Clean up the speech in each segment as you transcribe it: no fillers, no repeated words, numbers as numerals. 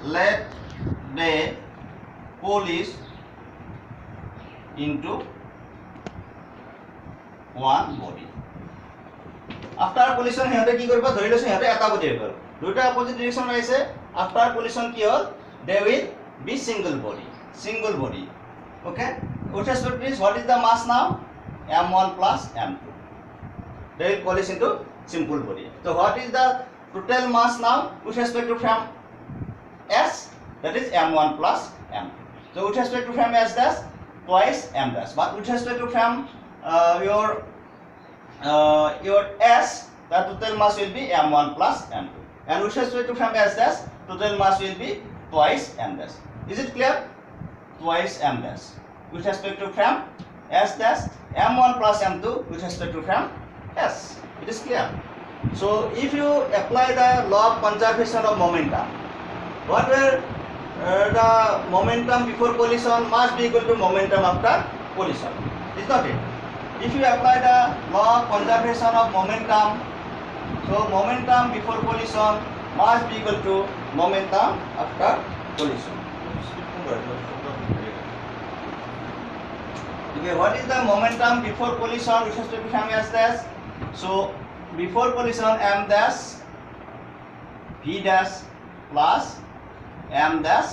let the police into one body. After collision সিহঁতে কি কৰিব ধৰি লৈছে সিহঁতে এটা বডি হৈ গ'ল দুটা অপোজিট ডিৰেকশ্যন আহিছে after collision কি হ'ল they will be single body okay with respect to this what is the mass now m1 plus m2 they will collide into simple body so what is the total mass now with respect to frame s that is m1 plus m2 so with respect to frame s dash twice m dash but with respect to frame your s the total mass will be m1 plus m2 and with respect to frame s dash total mass will be twice m dash is it clear twice m dash with respect to frame s dash m1 plus m2 with respect to frame s it is clear so if you apply the law of conservation of momentum what were the momentum before collision must be equal to momentum after collision is not it if you apply the law of conservation of momentum so momentum before collision must be equal to momentum after collision okay what is the momentum before collision with respect to frame s dash so before collision m dash v dash plus m dash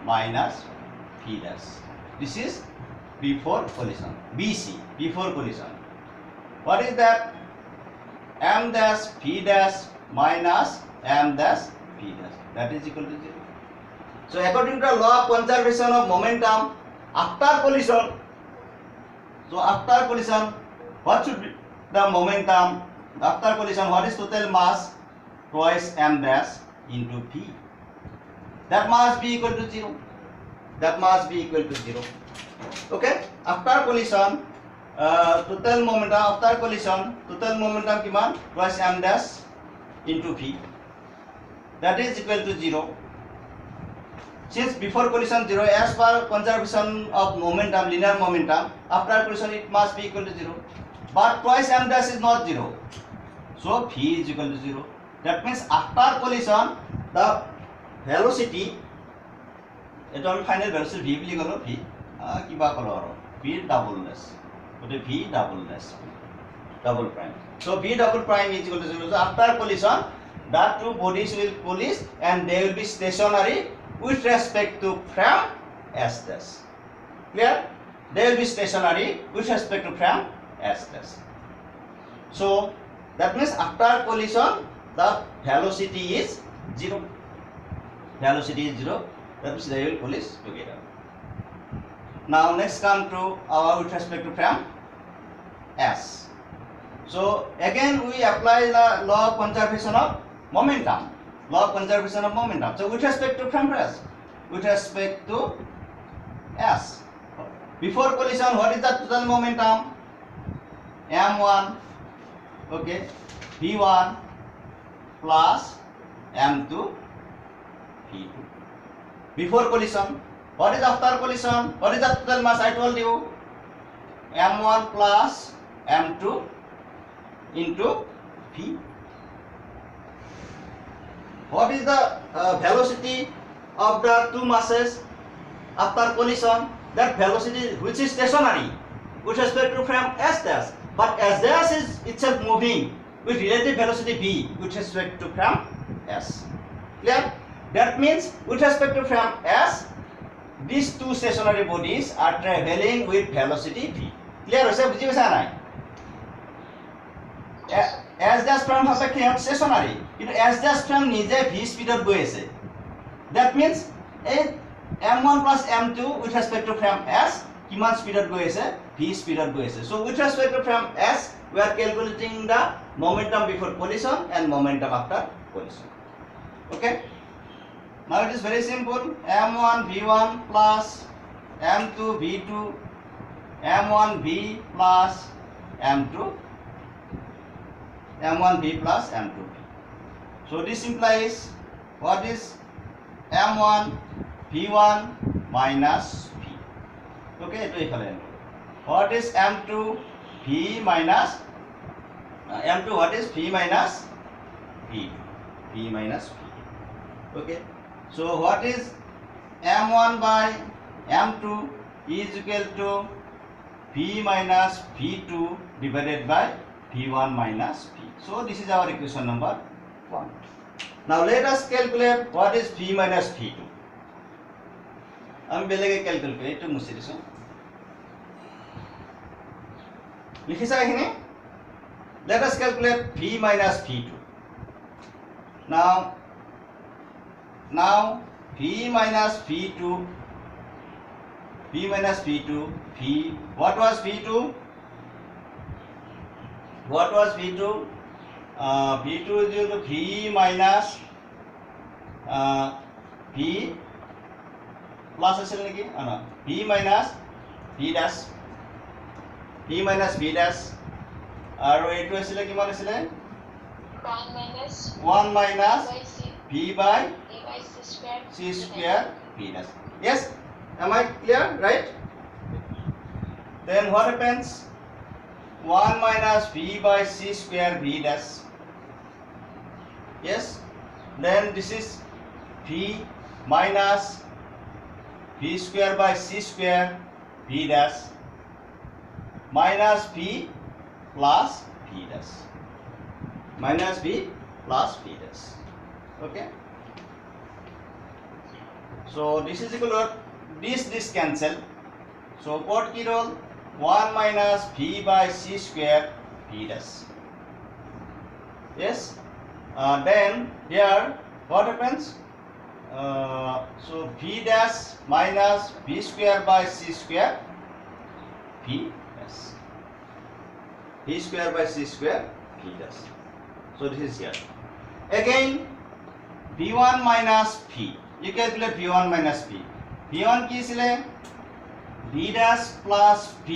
minus v dash this is before collision bc before collision what is that m dash v dash minus m dash v dash that is equal to 0 so according to the law of conservation of momentum after collision so after collision what should be the momentum after collision what is total mass twice m dash into v that must be equal to 0 that must be equal to 0 okay after collision total momentum after collision total momentum kiman twice m dash into v that is equal to 0 since before collision 0 as per conservation of momentum linear momentum after collision it must be equal to 0 but twice m dash is not 0 so v is equal to 0 that means after collision the velocity eto ami final velocity v bili golo v kiba kolo aro v double dash ote v double dash double prime so v double prime is equal to 0 so after collision the two bodies will collide and they will be stationary with respect to frame s dash clear they will be stationary with respect to frame s dash so that means after collision the velocity is 0 velocity is 0 that means they will collide together now next come to our with respect to frame s so again we apply the law of conservation of momentum law of conservation of momentum so with respect to frame s with respect to s before collision what is the total momentum m1 okay v1 plus m2 v2 before collision what is after collision what is the total mass I told you m1 plus m2 into v what is the velocity of the two masses after collision that velocity which is stationary with respect to frame s dash but s dash is itself moving with relative velocity v with respect to frame s clear that means with respect to frame s these two stationary bodies are traveling with velocity v clear hoise buji paisa nai s dash frame sapekhe hot stationary কিন্তু s dash frame nije v speed ot goi ase that means m1 plus m2 with respect to frame s kiman speed ot goi ase v speed ot goi ase so with respect to frame s we are calculating the momentum before collision and momentum after collision okay now it is very simple m1 v1 plus m2 v2 m1 v plus m2 m1 v plus m2 so this implies what is m1 v1 minus v okay eto ekhale what is m2 v minus m2 what is v minus v v minus v okay So what is m1 by m2 is equal to v minus v2 divided by v1 minus v. So this is our equation number 1. Now let us calculate what is v minus v2. আমি বেলেগে calculate করি, একটু মুছে দিছো, লিখিছা এখানে। Let us calculate v minus v2. Now v minus v2, v, what was v2? What was v2? V2 is equal to v minus v plus আছে নাকি, না, v minus v dash, v minus v dash, আৰু এইটো আছিল কিমান আছিল, 1 minus v by c square v dash. Yes, am I clear, right? Then what happens? 1 minus v by c square v dash. Yes, then this is v minus v square by c square v dash minus v plus v dash, minus v plus v dash. Okay, so this is equal to this cancel, so what ki role, 1 minus v by c square v dash. Yes, then here what happens? So v dash minus v square by c square v dash, v square by c square v dash. So this is here. Again v1 minus v, you calculate v1 minus v. v1 কি ছিল, v dash plus v,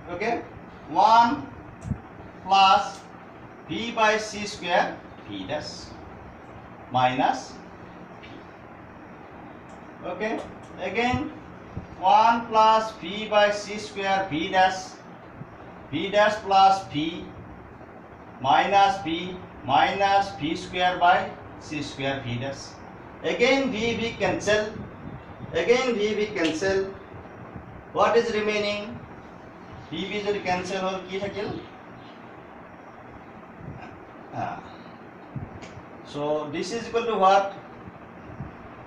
okay, 1 plus v by c square v dash minus v. Okay, again 1 plus v by c square v dash plus v minus v square by c square v dash. Again v cancel, what is remaining? v যদি cancel হল কি থাকিল, so this is equal to what?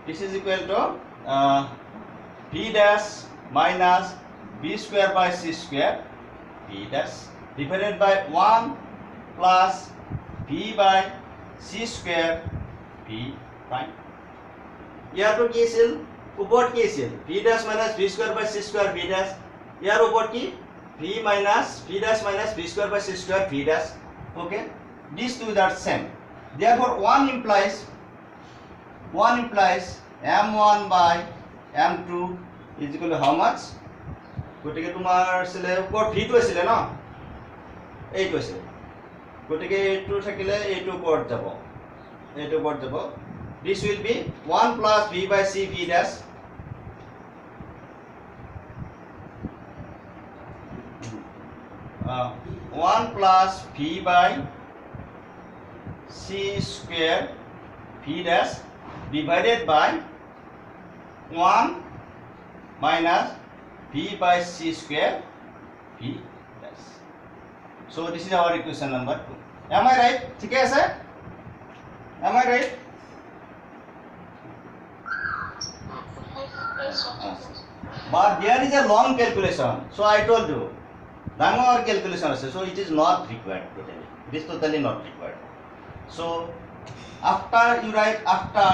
This is equal to v dash minus v square by c square v dash divided by 1 plus v by c square v prime. ইয়াতো কি আছিল, উপর কি আছিল, v dash minus v square by c square v dash, ইয়ার উপর কি v dash minus v square by c square v dash. Okay, these two are same, therefore one implies m1 by m2 is equal to how much? গটিকে তোমার ছিল উপর v2 আছিল না, এইটো আছিল, গটিকে এইটো থাকিলে এইটো উপর যাব, this will be 1 plus v by c v dash uh, 1 plus v by c square v dash divided by 1 minus v by c square v dash. So this is our equation number 2. Am I right? ठीक है sir? Am I right? But there is a long calculation, so I told you ডাঙৰ calculation আছে, so it is not required totally, it is totally not required. So after you write, after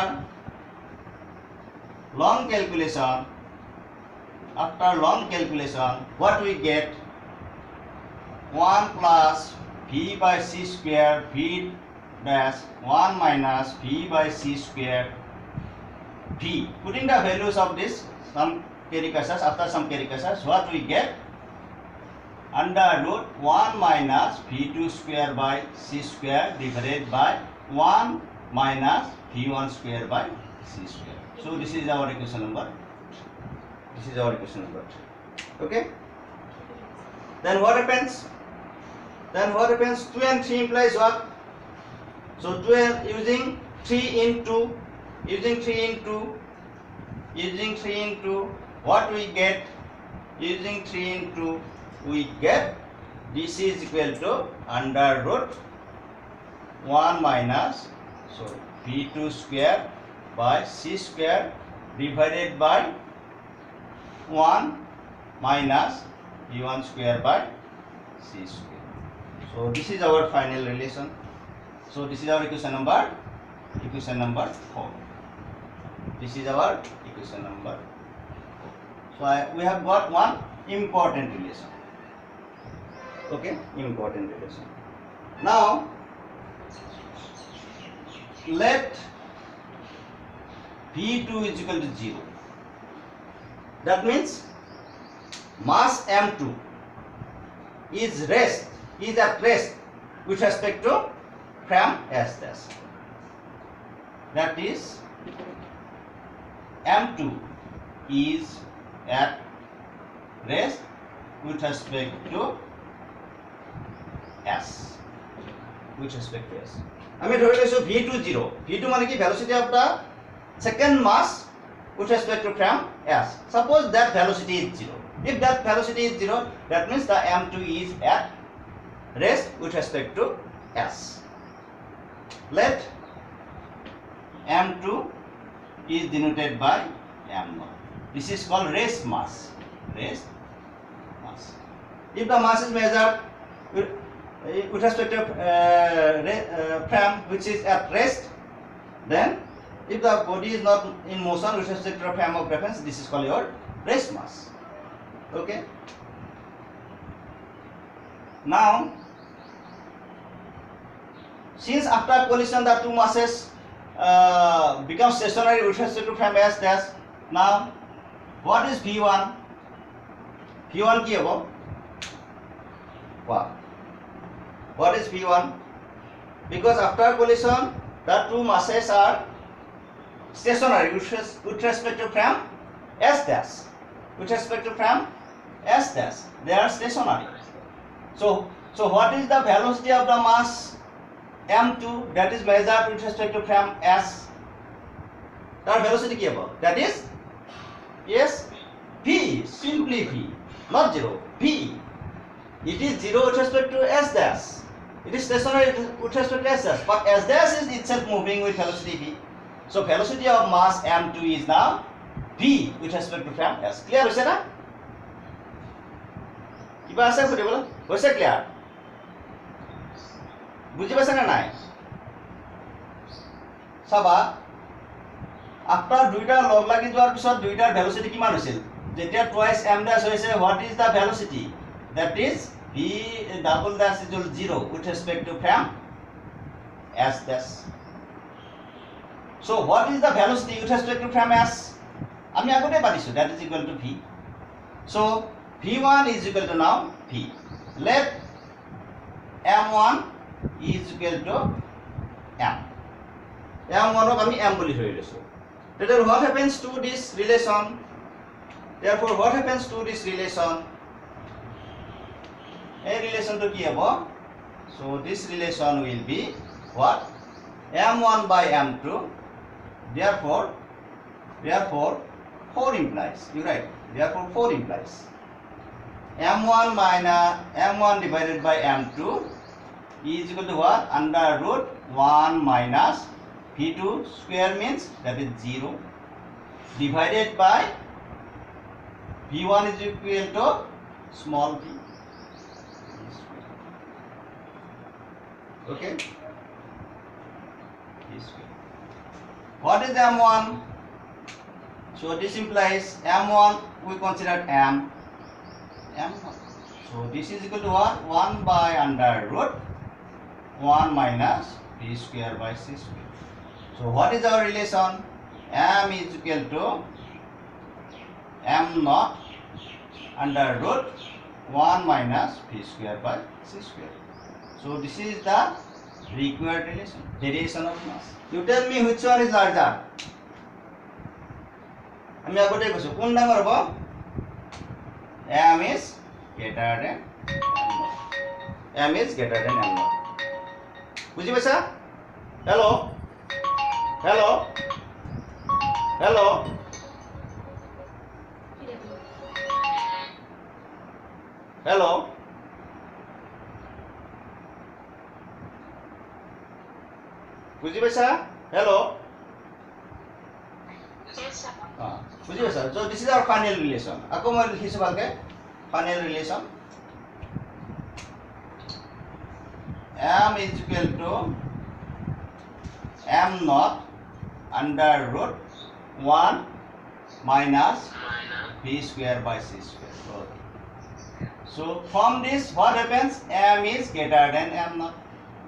long calculation, what we get? 1 plus v by c square v dash 1 minus v by c square v. Putting the values of this, some carry cursors, after some carry cursors, what we get? Under root 1 minus v2 square by c square divided by 1 minus v1 square by c square. So this is our equation number. Okay. Then what happens? 2 and 3 implies what? So 2 using 3 into using 3 into what we get, using 3 into we get this is equal to under root 1 minus v2 square by c square divided by 1 minus v1 square by c square. So this is our final relation. So this is our equation number 4. This is our equation number 4. So we have got one important relation. Okay, important relation. Now let V2 is equal to 0. That means mass M2 is at rest with respect to frame S dash. That is M2 is at rest with respect to S. With respect to S. I mean, V2 0. V2 means velocity of the second mass with respect to frame S. Suppose that velocity is 0. If that velocity is 0, that means the M2 is at rest with respect to S. Let M2 is denoted by M0. This is called rest mass. Rest mass. If the mass is measured with respect to frame which is at rest, then if the body is not in motion with respect to frame of reference, this is called your rest mass. Okay. Now, since after collision the two masses become stationary with respect to frame S dash, now what is V1? V1 ki hobo? What is V1? Because after collision the two masses are stationary with respect to frame S dash. With respect to frame S dash, they are stationary. So what is the velocity of the mass M2 that is measured with respect to frame S? That velocity ki hobo? That is, yes, V, simply V, not 0, V. It is 0 with respect to S dash. It is stationary with respect to S dash, but S dash is itself moving with velocity V. So velocity of mass M2 is now V with respect to frame S. Clear hoise na? Kiba ase khudibole? Hoise clear? Buji paise na nai? Saba after duita log lagi joar pisot duitar velocity kiman hoisil? Jetia twice m dash hoise, what is the velocity? That is V double dash is equal to 0 with respect to frame S dash. So what is the velocity with respect to frame S? আমি আগতে পাইছো, that is equal to V. So V1 is equal to now V. Let M1 is equal to M. M1 ok ami M boli thori লৈছো. Therefore what happens to this relation? Therefore what happens to this relation? A relation to ki hobo? So this relation will be what? M1 by M2. Therefore 4 implies, you write, therefore 4 implies M1 minus M1 divided by M2 is equal to what? Under root 1 minus V2 square means that is 0 divided by V1 is equal to small v. Okay. What is M1? So this implies M1 we consider M1. So this is equal to what? 1 by under root 1 minus v square by c square. So what is our relation? M is equal to M naught under root 1 minus v square by c square. So this is the required relation, derivation of mass. You tell me which one is larger? আমি আগতে কৈছো কোন ডাঙৰ হ'ব? M is greater than M is greater than M naught. বুজি পাইছা? Hello? Hello. Hello. বুজি পাইছা? Hello. Yes, sir. বুজি পাইছা? So this is our final relation. আকৌ মই লিখিছো ভালকে final relation. M is equal to M naught under root 1 minus B square by C square. So from this what happens? M is greater than M naught.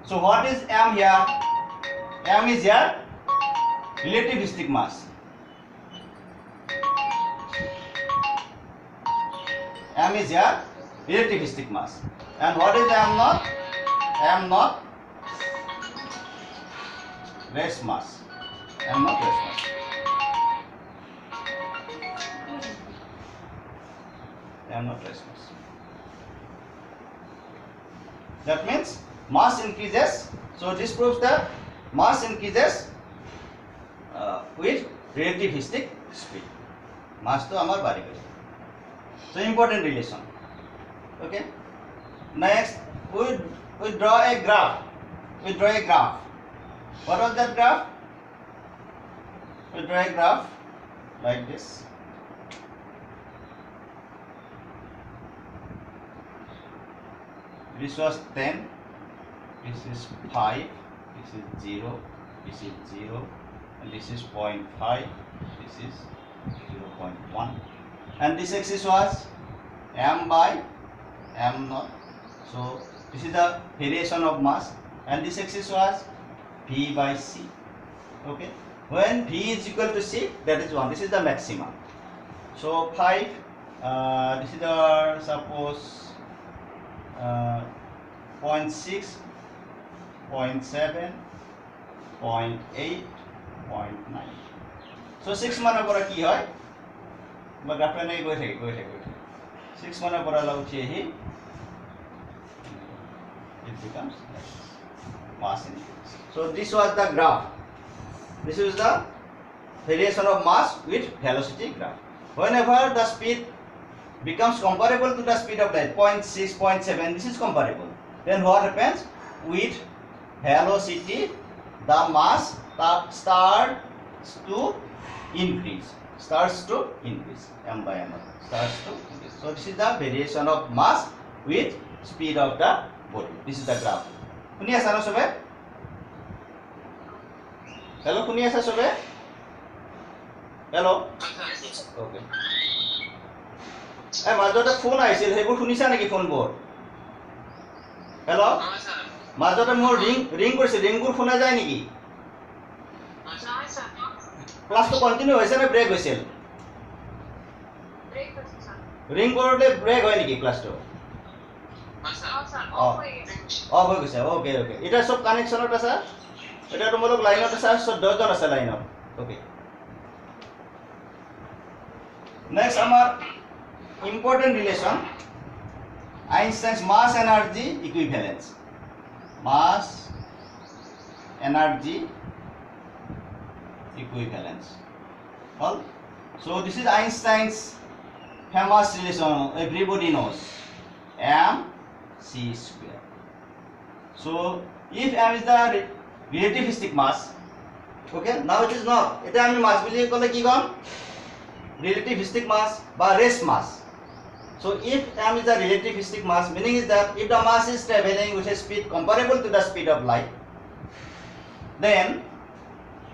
So what is M here? M is here relativistic mass. M is here relativistic mass. And what is M naught? M naught rest mass. M naught rest mass. M naught rest mass. That means mass increases. So this proves that mass increases with relativistic speed. Mass to amar bari kare. So important relation. Okay. Next, we draw a graph. We draw a graph. What was that graph? We draw a graph like this. This was 10. This is 5. This is 0. This is 0. And this is 0.5. This is 0.1. And this axis was M by M naught. So this is the variation of mass, and this axis was V by C. Okay. When V is equal to C, that is 1. This is the maximum. So 5. This is the suppose 0.6, 0.7, 0.8, 0.9. So 6 माना परा की है? मैं graph में नहीं गए थे 6 माना परा लाउ चाहिए it becomes mass increase. So this was the graph. This is the variation of mass with velocity graph. Whenever the speed becomes comparable to the speed of light, 0.6, 0.7, this is comparable. Then what happens? With velocity, the mass starts to increase. M by M starts to increase. So this is the variation of mass with speed of the body. This is the graph. Kuni asa na sobe? Hello, kuni asa sobe? Hello. Okay. মাজতে phone আহিছিল সেইবোৰ শুনিছা নেকি ফোনবোৰ? Hello'? মাজতে মোৰ ring কৰিছে ৰিংবোৰ শুনা যায় নেকি? ক্লাছটো কন্টিনিউ হৈছে নে ব্ৰেক হৈছিল? Break হৈছে sir. ৰিং কৰোতে ব্ৰেক হয় নেকি ক্লাছটো? Off হৈ গৈছে. ওকে এটা সব কানেকশনত আছে এটা তোমালোক লাইনত আছে 14 জন আছে লাইনত ওকে নেক্সট আমাৰ important relation Einstein's mass energy equivalence all so this is Einstein's famous relation everybody knows mc square. So if m is the relativistic mass, okay, now it is not eta ami mass bili kole ki kom relativistic mass ba rest mass. So if m is the relativistic mass, meaning is that if the mass is traveling with a speed comparable to the speed of light, then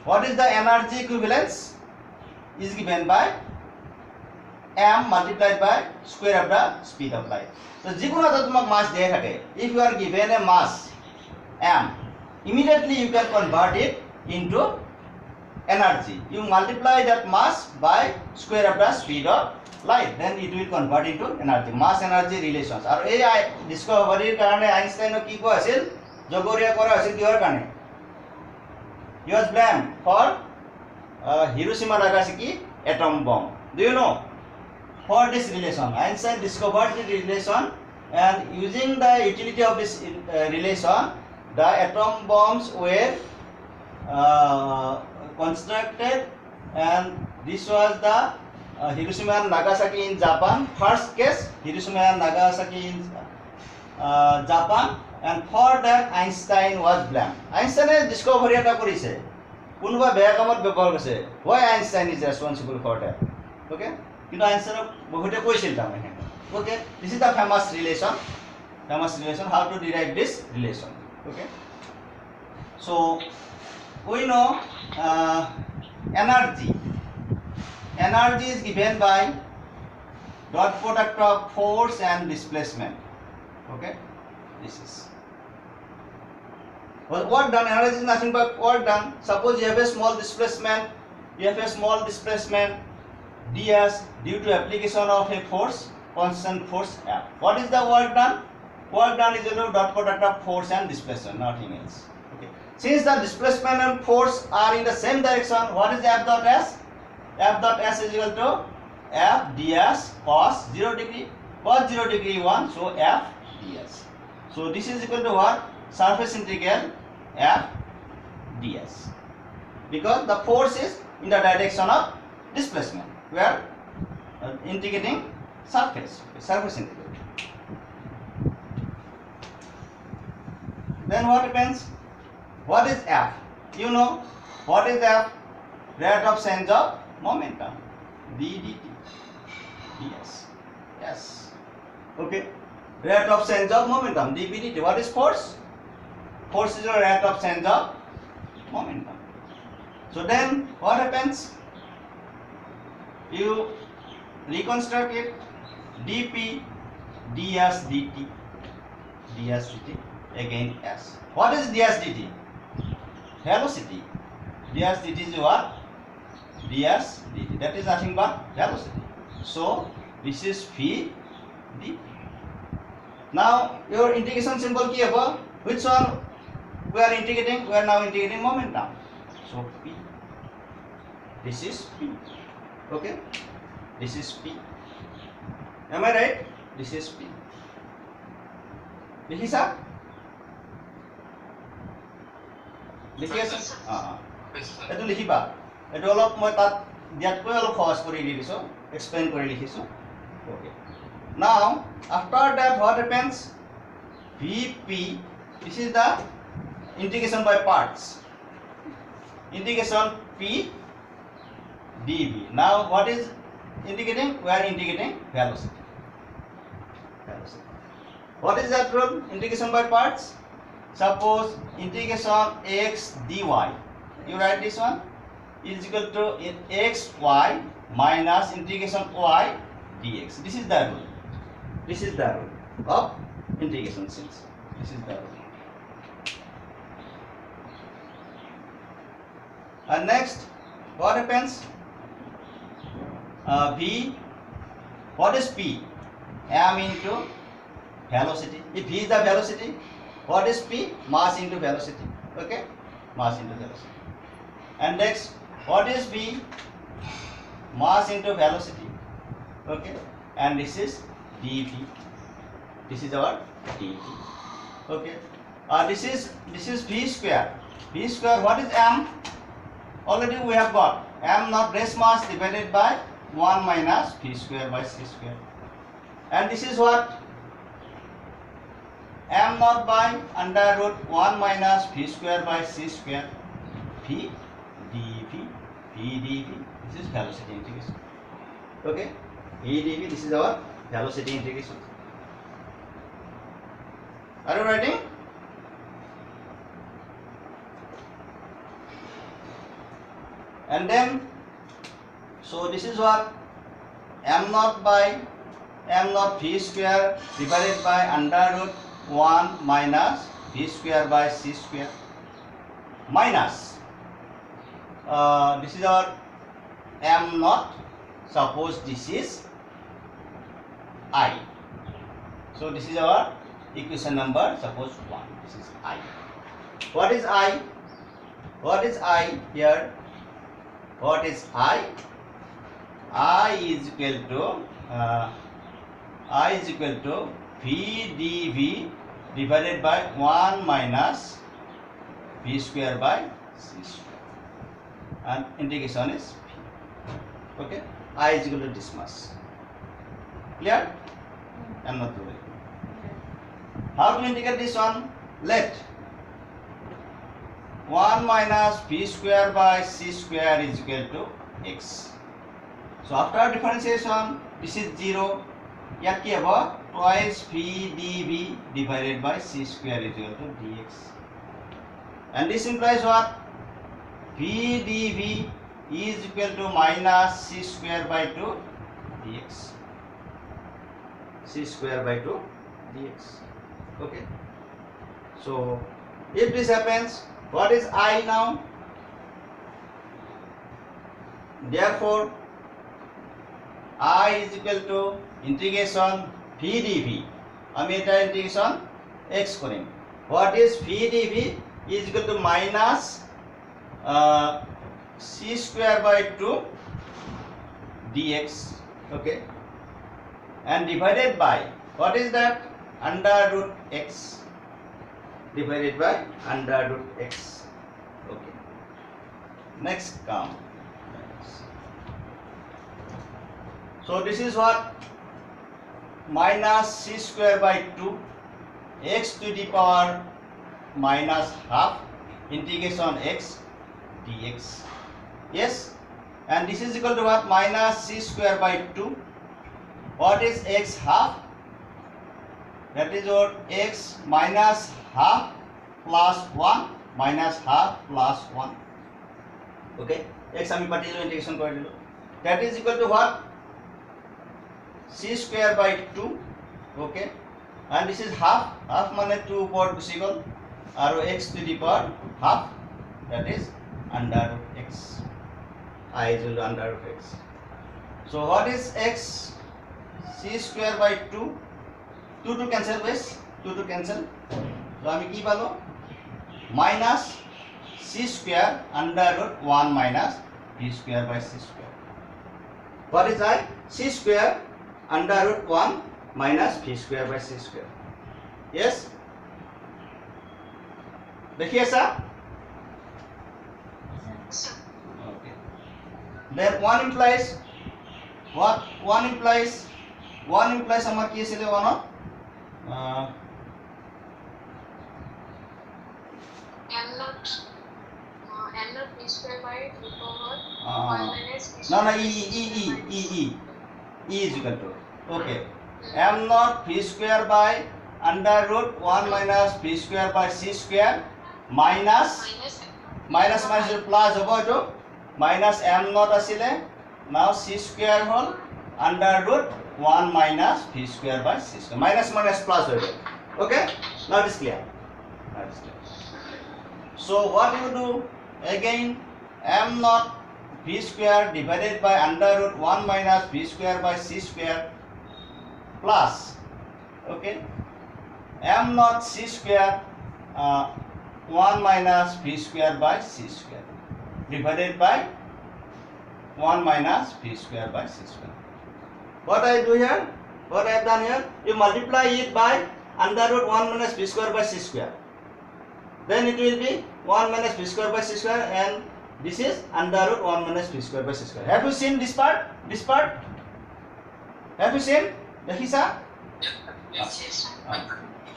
what is the energy equivalence is given by m multiplied by square of the speed of light. So jikono ta tumak mass diye thake, if you are given a mass m, immediately you can convert it into energy. You multiply that mass by square of the speed of light, then it will convert into energy. Mass energy relations. Aru ei discovery karone Einstein ki ko asil jogoria kora asil kihor karone? He was blamed for Hiroshima Nagasaki atom bomb. Do you know? For this relation, Einstein discovered the relation, and using the utility of this relation, the atom bombs were constructed and this was the Hiroshima and Nagasaki in Japan. First case, Hiroshima and Nagasaki in Japan, and for that Einstein was blamed. Einstein discovery eta korise. Kunuba beya kamot bebhar korise. Why Einstein is responsible for that? Okay? Kintu Einstein bohote koisil ta mane. Okay? This is the famous relation. Famous relation. How to derive this relation? Okay? So we know energy. Energy is given by dot product of force and displacement. Okay, this is well, work done. Energy is nothing but work done. Suppose you have a small displacement, ds due to application of a force, constant force F. What is the work done? Work done is equal to dot product of force and displacement, nothing else. Okay. Since the displacement and force are in the same direction, what is F dot S? F dot S is equal to F ds cos 0 degree. Cos 0 degree 1, so F ds. So this is equal to what? Surface integral F ds. Because the force is in the direction of displacement. We are integrating surface integral. Then what happens? What is F? You know what is F? Rate of change of momentum, d dt, ds, yes. Okay. Rate of change of momentum, dp dt. What is force? Force is the rate of change of momentum. So then what happens? You reconstruct it. dp ds dt, ds dt, again s. What is ds dt? Velocity. ds dt is what? ds dt. That is nothing but velocity. So this is v dt. Now your integration symbol ki haba? Which one we are integrating? We are now integrating momentum. So p. This is p. Okay. This is p. Am I right? This is p. Likhisa? Likhisa? Etu likhiba. Etu olop moi tat diatkoi olop khos kori diso. Explain kori likhisu. Okay. Now after that what happens? Vp. This is the integration by parts. Integration p dv. Now what is integrating? We are integrating velocity. Velocity. What is that rule? Integration by parts. Suppose integration x dy. You write this one is equal to x y minus integration y dx. This is the rule. This is the rule of integration since. This is the rule. And next, what happens? V. What is P? M into velocity. If V is the velocity, what is P? Mass into velocity. Okay? Mass into velocity. And next, what is V? Mass into velocity. Okay? And this is dV. This is our dV. Okay? This is V square. V square. What is M? Already we have got m naught base mass divided by 1 minus v square by c square. And this is what? M naught by under root 1 minus v square by c square. V dv, v dv. This is velocity integration. Okay? V dv. This is our velocity integration. Are you writing? And then, so this is what? M naught by m naught v square divided by under root 1 minus v square by c square minus this is our m naught. Suppose this is I. So this is our equation number. Suppose 1. This is I. What is I? What is I here? What is I? I is equal to v dv divided by 1 minus v square by c square, and integration is v. Okay, I is equal to this much. Clear? M naught to value. How to integrate this one? Let 1 minus v square by c square is equal to x. So after differentiation, this is 0. Here ki hobo twice v dv divided by c square is equal to dx. And this implies what? V dv is equal to minus c square by 2 dx. C square by 2 dx. Okay. So if this happens, what is I now? Therefore, I is equal to integration v dv. আমি এটা integration x Karim. What is v dv is equal to minus c square by 2 dx. Okay. And divided by, what is that? Under root x. Divided by under root x. Okay. Next come. So this is what? Minus c square by 2 x to the power minus half integration x dx. Yes. And this is equal to what? Minus c square by 2. What is x half? That is what? X minus half plus 1 minus half plus 1. Okay. X ami particular integration kore dilu. That is equal to what? C square by 2. Okay. And this is half. Half mane 2 upor gusi gol. Aro x to the power half. That is under root x. I is equal to under root x. So what is x? C square by 2. 2 to cancel guys. 2 to cancel. So ami ki palo? Minus c square under root 1 minus v square by c square. What is I? C square under root 1 minus v square by c square. Yes? देखिए sir? Okay. Then 1 implies what? 1 implies আমার কি ছিল 1 n not v square by 2 power 1 minus v no square. e is equal to, okay, m naught v square by under root 1 minus v square by c square minus plus hobo to minus m naught asile, now c square whole under root 1 minus v square by c square. Minus plus hobo. Okay, now it is clear. So what you do again? M naught v square divided by under root 1 minus v square by c square plus, okay, m naught c square 1 minus v square by c square divided by 1 minus v square by c square. What I do here? What I have done here? You multiply it by under root 1 minus v square by c square. Then it will be 1 minus v square by c square, and this is under root 1 minus v square by c square. Have you seen this part? This part? Have you seen? Dekhisa? Yes.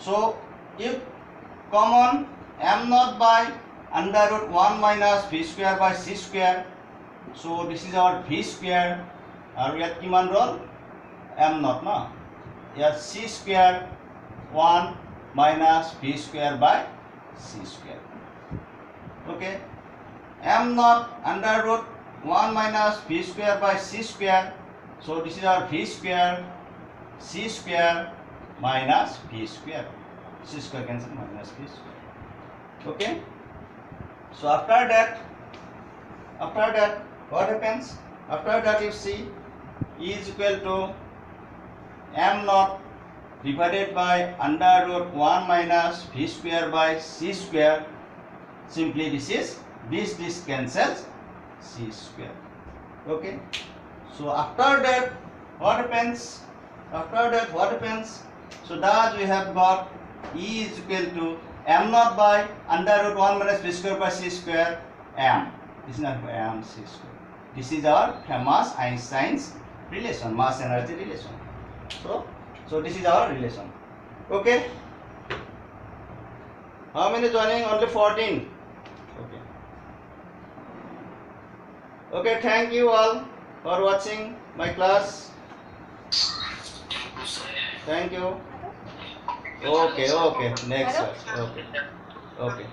So if common m naught by under root 1 minus v square by c square, so this is our v square. Aru yat kiman rol? M naught na? Yat c square 1 minus v square by c square. Okay. M naught under root 1 minus v square by c square. So this is our v square, c square minus v square. C square cancel minus v square. Okay. So after that, what happens? After that, you see E is equal to m naught divided by under root 1 minus v square by c square. Simply this cancels c square. Okay. So after that, what happens? So that we have got E is equal to m naught by under root 1 minus v square by c square m. This is not m c square. This is our famous Einstein's relation, mass energy relation. So this is our relation. Okay. How many joining? Only 14. Okay. Okay. Thank you all for watching my class. Thank you. Okay. Next class. Okay.